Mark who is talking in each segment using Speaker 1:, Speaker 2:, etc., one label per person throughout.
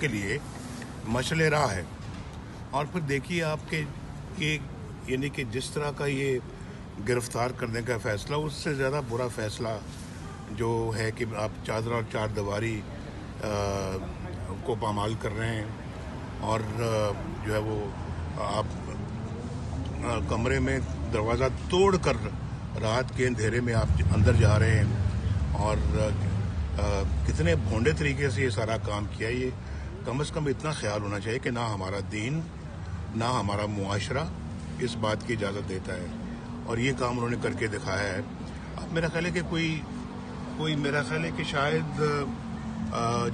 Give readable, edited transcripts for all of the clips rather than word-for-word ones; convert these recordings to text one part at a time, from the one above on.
Speaker 1: کے لیے مشعل راہ ہے. اور پھر دیکھیے آپ کے یہ یعنی کہ جس طرح کا یہ گرفتار کرنے کا فیصلہ، اس سے زیادہ برا فیصلہ جو ہے کہ آپ چادر اور چار دیواری کو پامال کر رہے ہیں، اور جو ہے وہ آپ کمرے میں دروازہ توڑ کر رات کے اندھیرے میں آپ اندر جا رہے ہیں، اور کتنے بھونڈے طریقے سے یہ سارا کام کیا. یہ کم از کم اتنا خیال ہونا چاہیے کہ نہ ہمارا دین نہ ہمارا معاشرہ اس بات کی اجازت دیتا ہے، اور یہ کام انہوں نے کر کے دکھایا ہے. اب میرا خیال ہے کہ کوئی میرا خیال ہے کہ شاید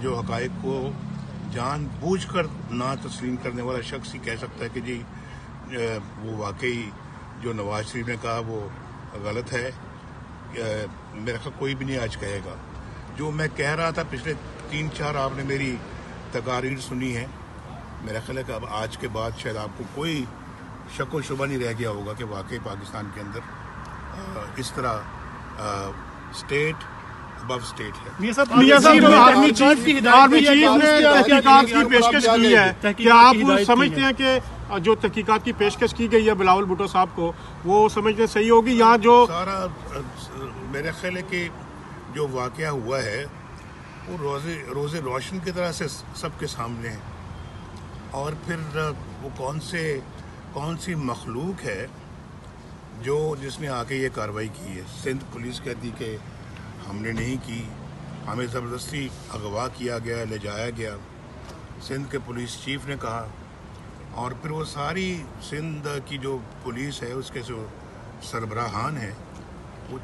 Speaker 1: جو حقائق کو جان بوجھ کر نہ تسلیم کرنے والا شخص ہی کہہ سکتا ہے کہ جی وہ واقعی جو نواز شریف نے کہا وہ غلط ہے. میرا خیال کوئی بھی نہیں آج کہے گا. جو میں کہہ رہا تھا پچھلے 3-4 آپ نے میری تقاریر سنی ہے، میرا خیال ہے کہ اب آج کے بعد شاید آپ کو کوئی شک و شبہ نہیں رہ گیا ہوگا کہ واقعی پاکستان کے اندر اس طرح اسٹیٹ ابو اسٹیٹ ہے.
Speaker 2: میاں صاحب آرمی چیف نے تحقیقات کی پیشکش کی ہے، کیا آپ سمجھتے ہیں کہ جو تحقیقات کی پیشکش کی گئی ہے بلاول بھٹو صاحب کو، وہ سمجھتے صحیح ہوگی؟ یا جو
Speaker 1: سارا میرا خیال ہے کہ جو واقعہ ہوا ہے وہ روز روشن کی طرح سے سب کے سامنے ہے، اور پھر وہ کون سی مخلوق ہے جس نے آ کے یہ کارروائی کی ہے. سندھ پولیس کہتی کہ ہم نے نہیں کی، ہمیں زبردستی اغوا کیا گیا، لے جایا گیا. سندھ کے پولیس چیف نے کہا، اور پھر وہ ساری سندھ کی جو پولیس ہے اس کے جو سربراہان ہیں وہ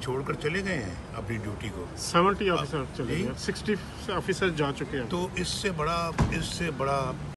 Speaker 1: چھوڑ کر چلے گئے ہیں اپنی ڈیوٹی کو.
Speaker 2: 70 آفیسر چلے گئے، 60 آفیسر جا چکے ہیں.
Speaker 1: تو اس سے بڑا